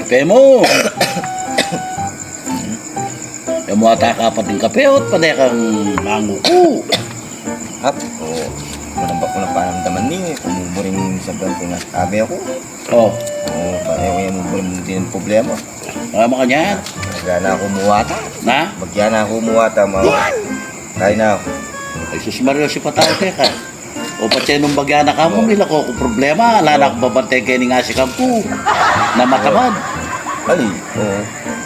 Kape mo. Yung mga taka pa din kape o pa kang manguko. Hap, o. Walang ba ko na paramdaman ni. Umumuring sa banting na sabi ako. Oh, Oo, kaya ko yung umumuring din ang problema. tama ka niyan. Magyan na ako umuwata. Na? Magyan na ako umuwata, mga. Kaya na ako. Ay, sus Mario, si patay ka. O pati nung bagya na ka mo, nila ko problema. Ala na ako babantay kayo ni nga si Kampu. Na matamad. Ay, oo.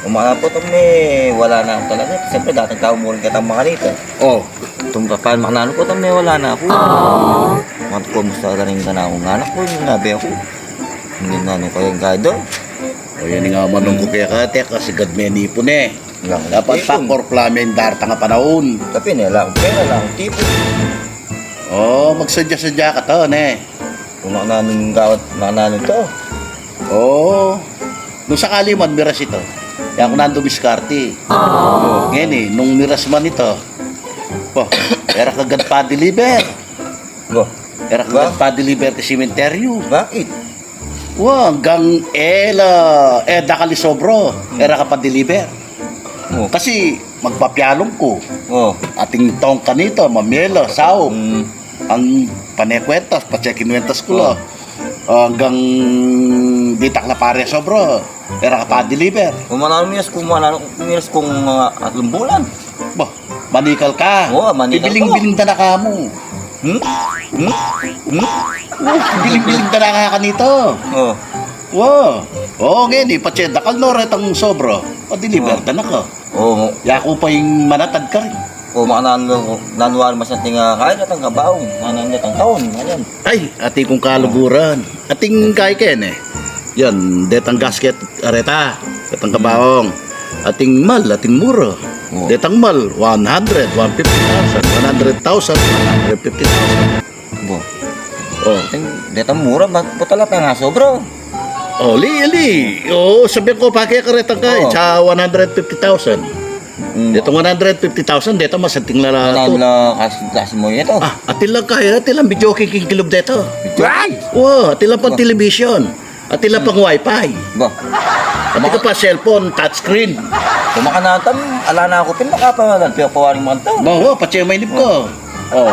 Umakapot may wala na ako talaga. Siyempre, dating tao mo rin kitang mga nito. Oh, Itong kapal makanano ko, may wala na ako. Mga kumusta ka rin ka na akong anak ko, yung nabi ako. Hindi na ko yung kaya doon. o yan nga manong ko kaya kate kasi gadmeni po ne. Dapat pa korplamen darta nga panahon. Tapi nila akong pera lang, akong tipo. Oh, magsadya-sadya ka to ne. Kung nakananong gawat, nakananong to. Oh, nung sakali man miras ito. Kaya ako nando biskarte. Oh, ngayon eh, nung miras man ito. Oh, era kagad pa deliver. Go. Era kagad pa deliver ka sementeryo. Bakit? Wow, hanggang dakali sobro. Era ka pa deliver. Oh. Kasi magpapyalong ko. Oh. Ating tong kanito, mamelo, sao. Ang panekwentas, pachekinwentas ko lo. Hanggang di takla pare sobro. Era ka pa deliver. Kung miras kung mga 3 bulan. Bah, manikal ka. Oo, manikal Bibiling-biling na ka mo. Bibiling-biling na ka nito. Oh. Wow. Oo, ngayon eh, patse, dakal no, retang sobro. Pa-deliver na ka. Oh. Yako pa yung manatad ka rin. Kung nanuwal mas nating kaya natang kabaong. Nananat ang taon. Ayan. Ay, ating kong kaluguran. Ating kaiken eh. Yan, detang gasket areta. Detang kabaong. Ating mal, ating muro. Oh. Detang mal, 100, 150,000, 100,000, 150,000. Bo. Oh. Dito mura, putala pa nga sobro. Oh, li. Oh, sabihin ko, pake karetang ka eh. Oh. Sa 150,000. Dito 150,000, dito masanting lalato. Wala kasi mo ito. Ah, atin lang kaya, atin lang video king kilob dito. Right. Wow, atin lang pang television. Atin lang pang wifi. Ba. Atin ka pa cellphone, touchscreen. Kung makanatam, ala na ako pin makapangalan. Pero pawaring mga tao. Wow, pati may nip ko. Oh.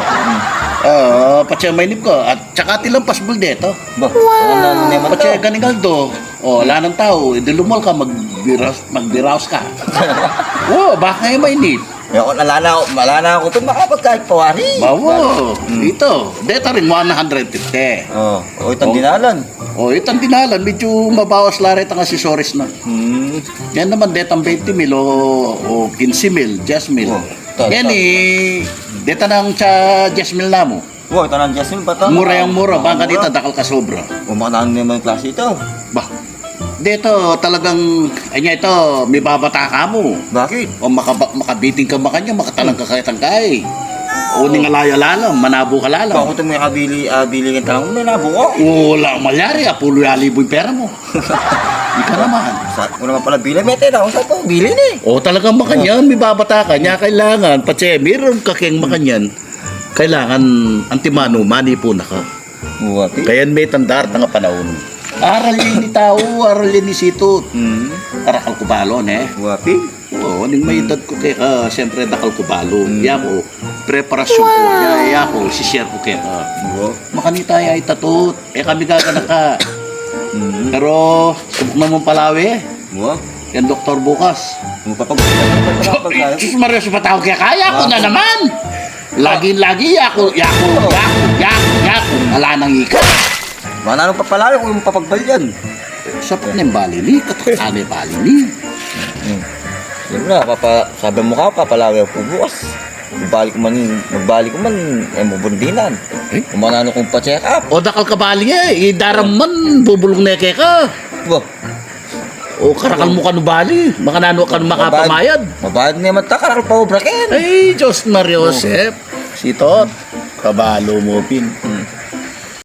Pati may nip ko. At saka atin lang pasbol dito. Ba. Ano naman Pati to? ganigaldo. Oh, wala ng tao. Hindi lumol ka, magbiraos ka. Wow, baka may nip. Kung ala na ako pin makapagkahit pawari. Bawo, ito. Dito rin 150. Oh, itong dinalan. Oh, itong dinalan, medyo mabawas laret ang accessories na. Yan naman, detang 20 mil o 15 mil, 10 mil. Oh, Yan eh, deta nang sa 10 mil na mo. Wow, ito ng Jasmine pa to. Mura yung mura, baka dito dakal ka sobra. Kung makanalan naman yung klase ito. Bah, dito talagang, anya ito, may babata ka mo. Bakit? O makabiting ka makanya, makatalang ka kahit ang kay. Uning alaya lalam, manabo ka lalam. Bakit ito may abili ka talang may nabuo? Wala ang malyari, apulo yung alibo yung pera mo. Di ka naman. Kung naman pala bili, may tena. Kung saan po, bili ni. O talagang makanyan, may babata ka niya, kailangan, pati meron kakeng makanyan, kailangan antimano, mani po na ka. Buwati. Kaya may tandar nga panahon. Aral yun ni tao, aral yun ni sitot. Arakal ko balon eh. Buwati. Oo, ning may edad ko kaya, siyempre dakal ko balon. Iya ko, preparasyon ko, iya ko, sishare ko kaya. Makanita ay tatot, kami gagana ka. Pero, subok naman palawi. Buwa. Yan doktor bukas. Mapapagkaya. Sus Mario, sa patao kaya ko na naman. Lagi-lagi, yako. Wala nang ika. Manano pa pala kung papagbalyan. Sapat na yung bali ni, katakana yung bali ni. Yan na, sabi mo ka, papalawi ako bukas. Magbalik ko man, mabundinan. Kung manano kong pa-check up. O dakal ka bali eh, idaram man, bubulong neke ka. Bo. O karakal mo ka no bali, makanano ka no makapamayad. Mabayad naman ta, karakal pa ubrakin. Ay, Diyos Mario Joseph. Sitot, kabalo mo pin.